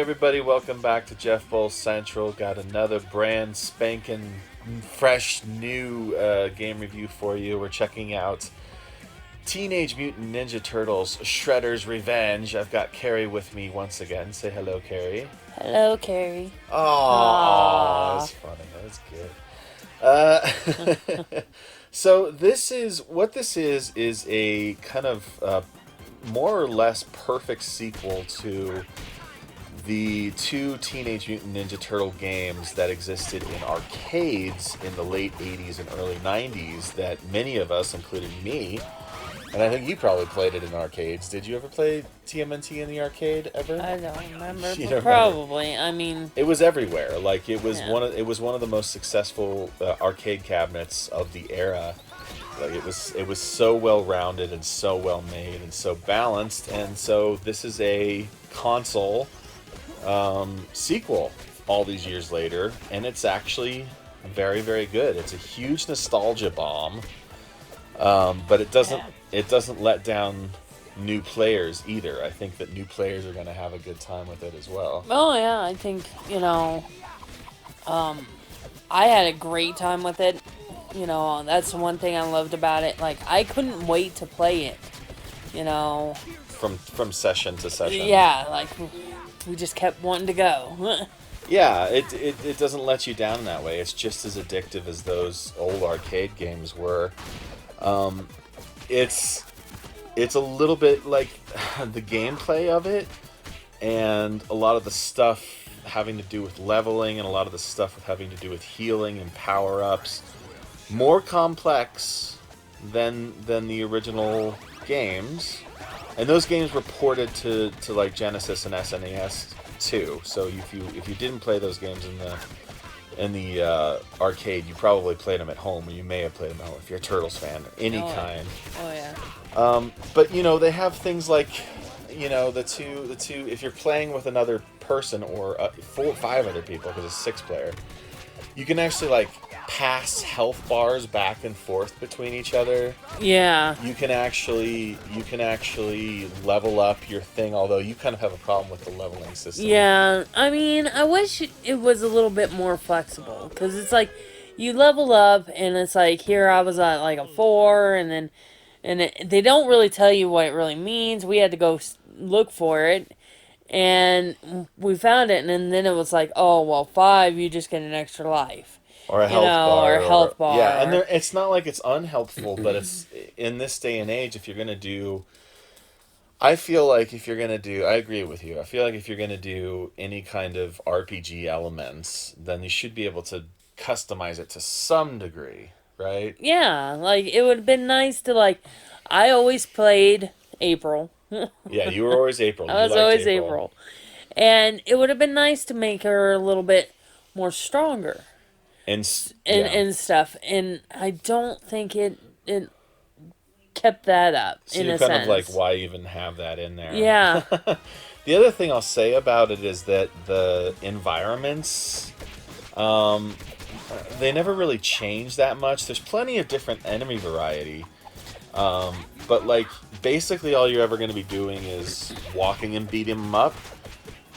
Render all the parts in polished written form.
everybody, welcome back to Jeff Bull Central. Got another brand spanking fresh new game review for you. We're checking out Teenage Mutant Ninja Turtles Shredder's Revenge. I've got Carrie with me once again. Say hello, Carrie. Hello, Carrie. Oh, that's funny. That's good. So this is a kind of more or less perfect sequel to the two Teenage Mutant Ninja Turtle games that existed in arcades in the late 80s and early 90s that many of us, including me, and I think you probably played it in arcades. Did you ever play TMNT in the arcade ever? I don't remember, You but don't probably. remember. I mean, It was everywhere. Like it was Yeah. one of the most successful arcade cabinets of the era. Like it was so well rounded and so well made and so balanced, and so this is a console sequel all these years later, and it's actually very, very good. It's a huge nostalgia bomb, but it doesn't let down new players either. I think that new players are going to have a good time with it as well. oh yeah, I think, I had a great time with it. That's the one thing I loved about it. Like, I couldn't wait to play it, From session to session. Yeah, like, we just kept wanting to go. Yeah, it doesn't let you down in that way. It's just as addictive as those old arcade games were. It's a little bit like the gameplay of it, and a lot of the stuff having to do with leveling, and a lot of the stuff with having to do with healing and power-ups. More complex than the original games. And those games were ported to like Genesis and SNES too. So if you didn't play those games in the arcade, you probably played them at home, or you may have played them at home if you're a Turtles fan, any kind. Oh yeah. But they have things like the two. If you're playing with another person or 4 or 5 other people, because it's 6-player, you can actually like pass health bars back and forth between each other. Yeah. You can actually level up your thing, although you kind of have a problem with the leveling system. Yeah, I mean, I wish it was a little bit more flexible, because it's like, you level up, and it's like, here I was at like a 4, and they don't really tell you what it really means. We had to go look for it, and we found it, and then it was like, oh, well, 5, you just get an extra life. Or a health bar. Or a health bar. Yeah, and it's not like it's unhelpful, but it's in this day and age, if you're going to do... I feel like if you're going to do... I agree with you. I feel like if you're going to do any kind of RPG elements, then you should be able to customize it to some degree, right? Yeah, like, it would have been nice to, like... I always played April. Yeah, you were always April. I was always April. And it would have been nice to make her a little bit more stronger. And stuff, and I don't think it kept that up. So in you're a kind sense. of like, why even have that in there? Yeah. The other thing I'll say about it is that the environments, they never really change that much. There's plenty of different enemy variety, but like basically all you're ever going to be doing is walking and beating them up,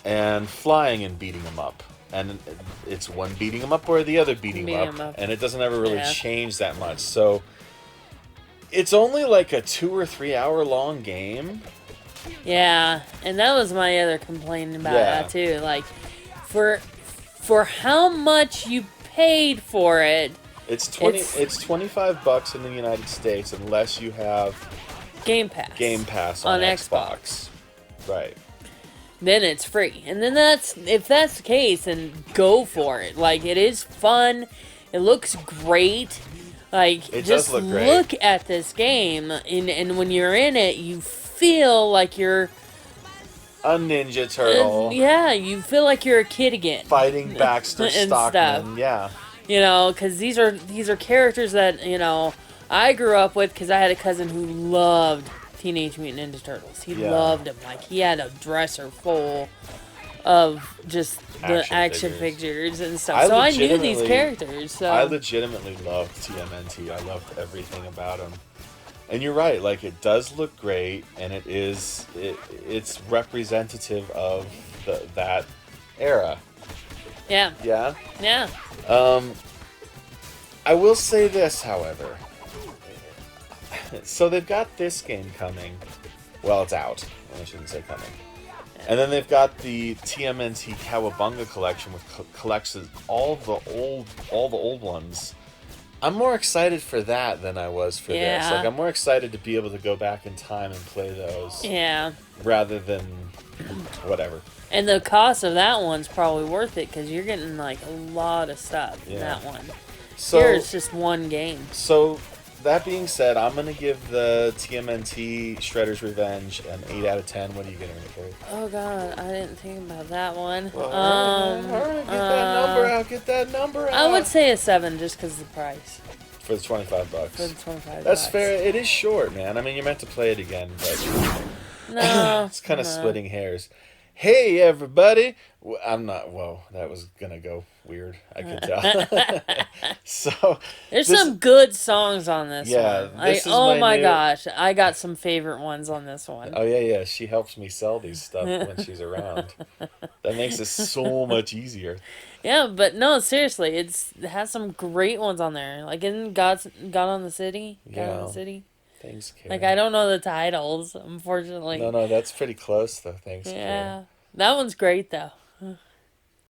and flying and beating them up. And it's one beating them up or the other beating them up. And it doesn't ever really change that much. So it's only like a 2 or 3 hour long game. Yeah, and that was my other complaint about that too. Like, for how much you paid for it, it's $25 in the United States unless you have Game Pass on Xbox. Right. Then it's free. And then if that's the case, then go for it. Like, it is fun. It looks great. Like, it just does look great. Look at this game, and when you're in it, you feel like you're a Ninja Turtle. Yeah, you feel like you're a kid again. Fighting Baxter and Stockman. Stuff. Yeah. Because these are characters that, I grew up with, because I had a cousin who loved Teenage Mutant Ninja Turtles. He loved them. Like, he had a dresser full of just the action figures and stuff. So I knew these characters. So I legitimately loved TMNT. I loved everything about them. And you're right. Like, it does look great, and it's representative of that era. Yeah. Yeah. Yeah. Um, I will say this, however. So they've got this game coming. Well, it's out. I shouldn't say coming. And then they've got the TMNT Cowabunga collection, which collects all the old ones. I'm more excited for that than I was for this. Like, Yeah. I'm more excited to be able to go back in time and play those Yeah. rather than whatever. And the cost of that one's probably worth it because you're getting like a lot of stuff in Yeah. that one. So, Here it's just one game. so that being said, I'm gonna give the TMNT Shredder's Revenge an 8 out of 10. What are you gonna rate? Oh god, I didn't think about that one. Well, all right, get that number out. Get that number out. I would say a 7 just because of the price. For the $25. For the 25 That's bucks. fair. It is short, man. I mean, you're meant to play it again, but No. it's kind of no. splitting hairs. Hey, everybody. I'm not. Whoa, that was gonna go weird. I could tell. So There's this- some good songs on this Yeah, one. Like, this is oh my my new- gosh, I got some favorite ones on this one. Oh yeah. She helps me sell these stuff when she's around. That makes it so much easier. Yeah, but no, seriously, it has some great ones on there. Like in God on the City, God on Yeah. the City. Thanks, Carrie. Like I don't know the titles, unfortunately. No, that's pretty close though. Thanks, Carrie. Yeah, that one's great though.